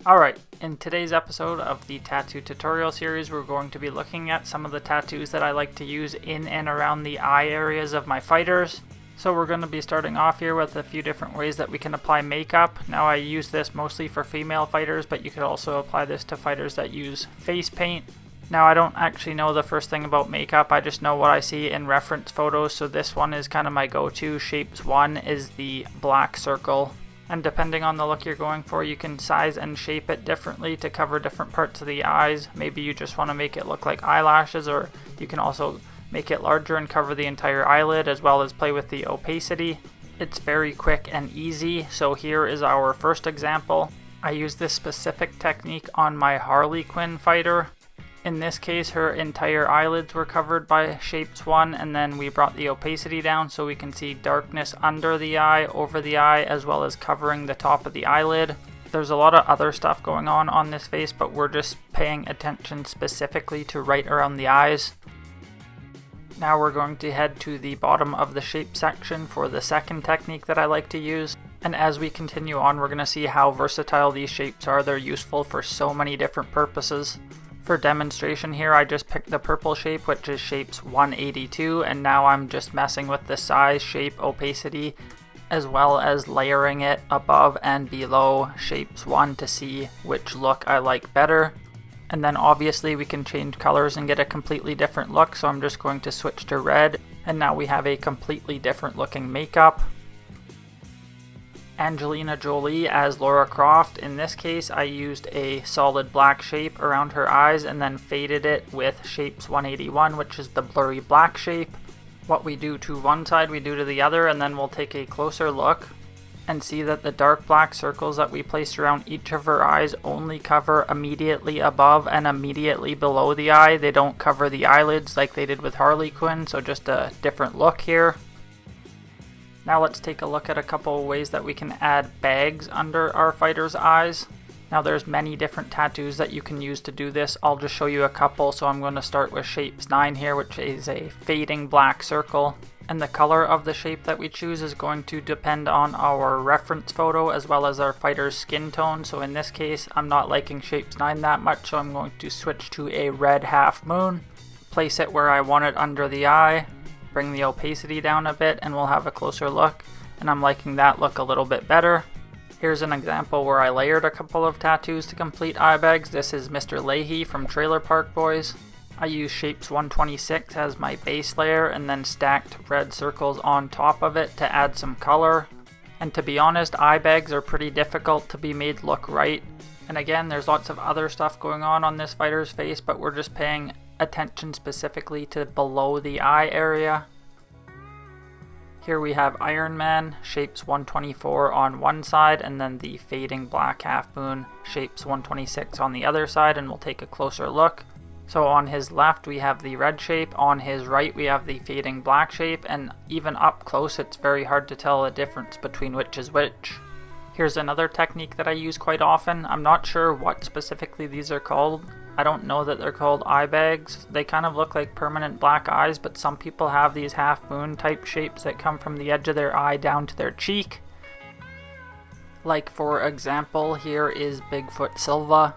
Alright, in today's episode of the tattoo tutorial series, we're going to be looking at some of the tattoos that I like to use in and around the eye areas of my fighters. So we're going to be starting off here with a few different ways that we can apply makeup. Now I use this mostly for female fighters, but you could also apply this to fighters that use face paint. Now I don't actually know the first thing about makeup, I just know what I see in reference photos, so this one is kind of my go-to. Shapes 1 is the black circle. And depending on the look you're going for, you can size and shape it differently to cover different parts of the eyes. Maybe you just want to make it look like eyelashes, or you can also make it larger and cover the entire eyelid, as well as play with the opacity. It's very quick and easy, so here is our first example. I use this specific technique on my Harley Quinn fighter. In this case, her entire eyelids were covered by Shapes 1, and then we brought the opacity down so we can see darkness under the eye, over the eye, as well as covering the top of the eyelid. There's a lot of other stuff going on this face, but we're just paying attention specifically to right around the eyes. Now we're going to head to the bottom of the shape section for the second technique that I like to use. And as we continue on, we're going to see how versatile these shapes are. They're useful for so many different purposes. For demonstration here, I just picked the purple shape, which is Shapes 182, and now I'm just messing with the size, shape, opacity, as well as layering it above and below Shapes 1 to see which look I like better. And then obviously we can change colors and get a completely different look, so I'm just going to switch to red, and now we have a completely different looking makeup. Angelina Jolie as Lara Croft. In this case, I used a solid black shape around her eyes and then faded it with Shapes 181, which is the blurry black shape. What we do to one side, we do to the other, and then we'll take a closer look and see that the dark black circles that we placed around each of her eyes only cover immediately above and immediately below the eye. They don't cover the eyelids like they did with Harley Quinn, so just a different look here. Now let's take a look at a couple of ways that we can add bags under our fighter's eyes. Now there's many different tattoos that you can use to do this. I'll just show you a couple. So I'm going to start with Shapes 9 here, which is a fading black circle. And the color of the shape that we choose is going to depend on our reference photo as well as our fighter's skin tone. So in this case, I'm not liking Shapes 9 that much, so I'm going to switch to a red half moon. Place it where I want it under the eye. Bring the opacity down a bit and we'll have a closer look, and I'm liking that look a little bit better. Here's an example where I layered a couple of tattoos to complete eye bags. This is Mr. Leahy from Trailer Park Boys. I used Shapes 126 as my base layer and then stacked red circles on top of it to add some color. And to be honest, eye bags are pretty difficult to be made look right. And again, there's lots of other stuff going on this fighter's face, but we're just paying attention specifically to below the eye area. Here we have Iron Man, Shapes 124 on one side, and then the fading black half moon, Shapes 126 on the other side, and we'll take a closer look. So on his left we have the red shape, on his right we have the fading black shape, and even up close it's very hard to tell the difference between which is which. Here's another technique that I use quite often. I'm not sure what specifically these are called. I don't know that they're called eye bags. They kind of look like permanent black eyes, but some people have these half moon type shapes that come from the edge of their eye down to their cheek. Like for example, here is Bigfoot Silva.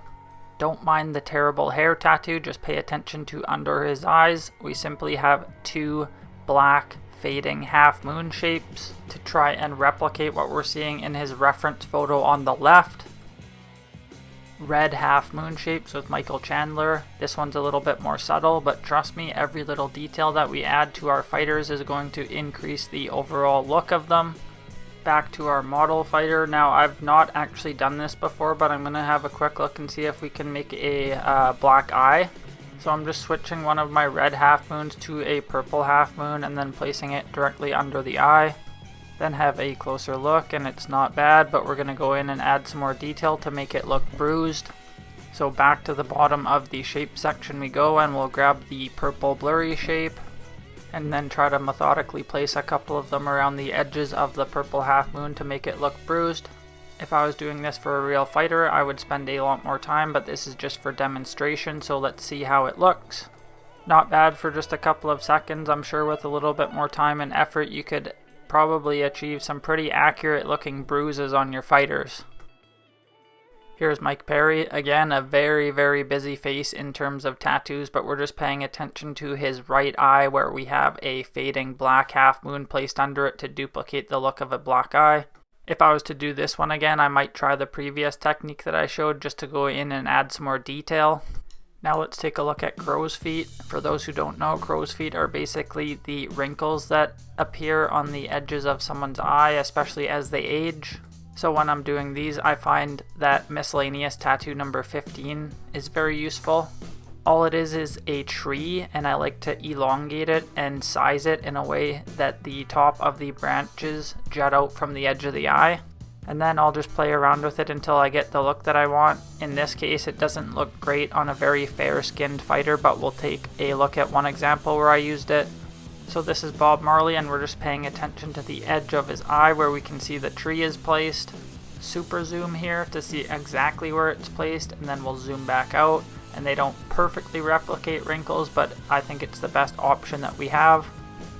Don't mind the terrible hair tattoo, just pay attention to under his eyes. We simply have two black fading half moon shapes to try and replicate what we're seeing in his reference photo on the left. Red half moon shapes with Michael Chandler. This one's a little bit more subtle, but trust me, every little detail that we add to our fighters is going to increase the overall look of them. Back to our model fighter. Now I've not actually done this before, but I'm going to have a quick look and see if we can make a black eye. So I'm just switching one of my red half moons to a purple half moon and then placing it directly under the eye. Then have a closer look, and it's not bad, but we're going to go in and add some more detail to make it look bruised. So back to the bottom of the shape section we go, and we'll grab the purple blurry shape and then try to methodically place a couple of them around the edges of the purple half moon to make it look bruised. If I was doing this for a real fighter, I would spend a lot more time, but this is just for demonstration, so let's see how it looks. Not bad for just a couple of seconds. I'm sure with a little bit more time and effort you could probably achieve some pretty accurate looking bruises on your fighters. Here's Mike Perry. Again, a very busy face in terms of tattoos, but we're just paying attention to his right eye where we have a fading black half moon placed under it to duplicate the look of a black eye. If I was to do this one again, I might try the previous technique that I showed just to go in and add some more detail. Now let's take a look at crow's feet. For those who don't know, crow's feet are basically the wrinkles that appear on the edges of someone's eye, especially as they age. So when I'm doing these, I find that miscellaneous tattoo number 15 is very useful. All it is a tree, and I like to elongate it and size it in a way that the top of the branches jut out from the edge of the eye. And then I'll just play around with it until I get the look that I want. In this case, it doesn't look great on a very fair-skinned fighter, but we'll take a look at one example where I used it. So this is Bob Marley, and we're just paying attention to the edge of his eye where we can see the tree is placed. Super zoom here to see exactly where it's placed, and then we'll zoom back out. And they don't perfectly replicate wrinkles, but I think it's the best option that we have.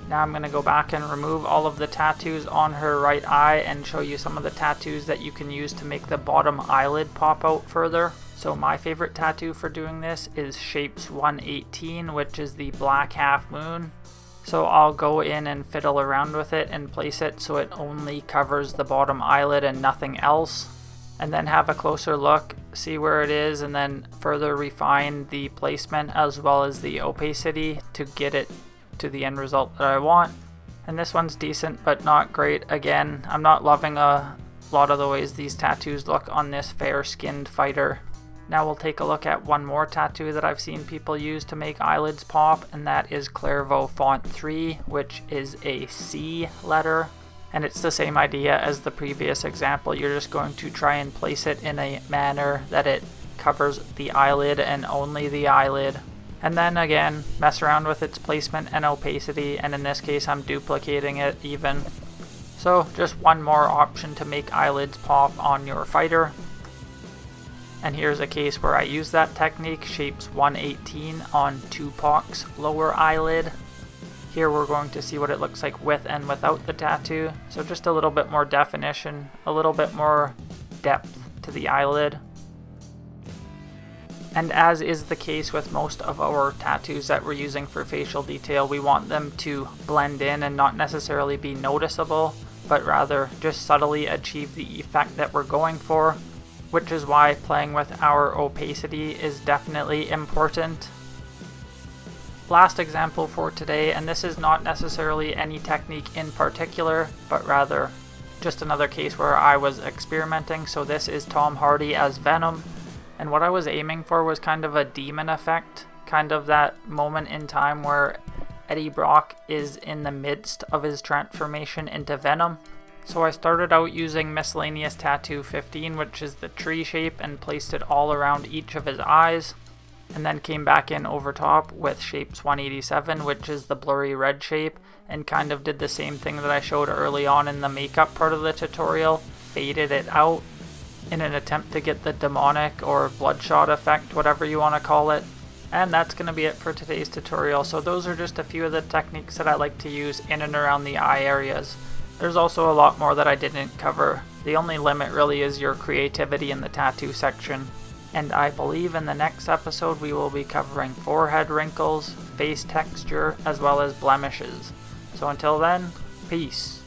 Now I'm going to go back and remove all of the tattoos on her right eye and show you some of the tattoos that you can use to make the bottom eyelid pop out further. So my favorite tattoo for doing this is Shapes 118, which is the black half moon. So I'll go in and fiddle around with it and place it so it only covers the bottom eyelid and nothing else. And then have a closer look, see where it is, and then further refine the placement as well as the opacity to get it to the end result that I want. And this one's decent but not great. Again, I'm not loving a lot of the ways these tattoos look on this fair-skinned fighter. Now we'll take a look at one more tattoo that I've seen people use to make eyelids pop, and that is Clairvaux Font 3, which is a C letter. And it's the same idea as the previous example. You're just going to try and place it in a manner that it covers the eyelid and only the eyelid. And then again, mess around with its placement and opacity, and in this case I'm duplicating it even. So just one more option to make eyelids pop on your fighter. And here's a case where I use that technique, Shapes 118 on Tupac's lower eyelid. Here we're going to see what it looks like with and without the tattoo. So just a little bit more definition, a little bit more depth to the eyelid. And as is the case with most of our tattoos that we're using for facial detail, we want them to blend in and not necessarily be noticeable, but rather just subtly achieve the effect that we're going for, which is why playing with our opacity is definitely important. Last example for today, and this is not necessarily any technique in particular, but rather just another case where I was experimenting. So this is Tom Hardy as Venom, and what I was aiming for was kind of a demon effect, kind of that moment in time where Eddie Brock is in the midst of his transformation into Venom. So I started out using miscellaneous tattoo 15, which is the tree shape, and placed it all around each of his eyes. And then came back in over top with Shapes 187, which is the blurry red shape, and kind of did the same thing that I showed early on in the makeup part of the tutorial, faded it out in an attempt to get the demonic or bloodshot effect, whatever you want to call it. And that's going to be it for today's tutorial. So those are just a few of the techniques that I like to use in and around the eye areas. There's also a lot more that I didn't cover. The only limit really is your creativity in the tattoo section. And I believe in the next episode we will be covering forehead wrinkles, face texture, as well as blemishes. So until then, peace.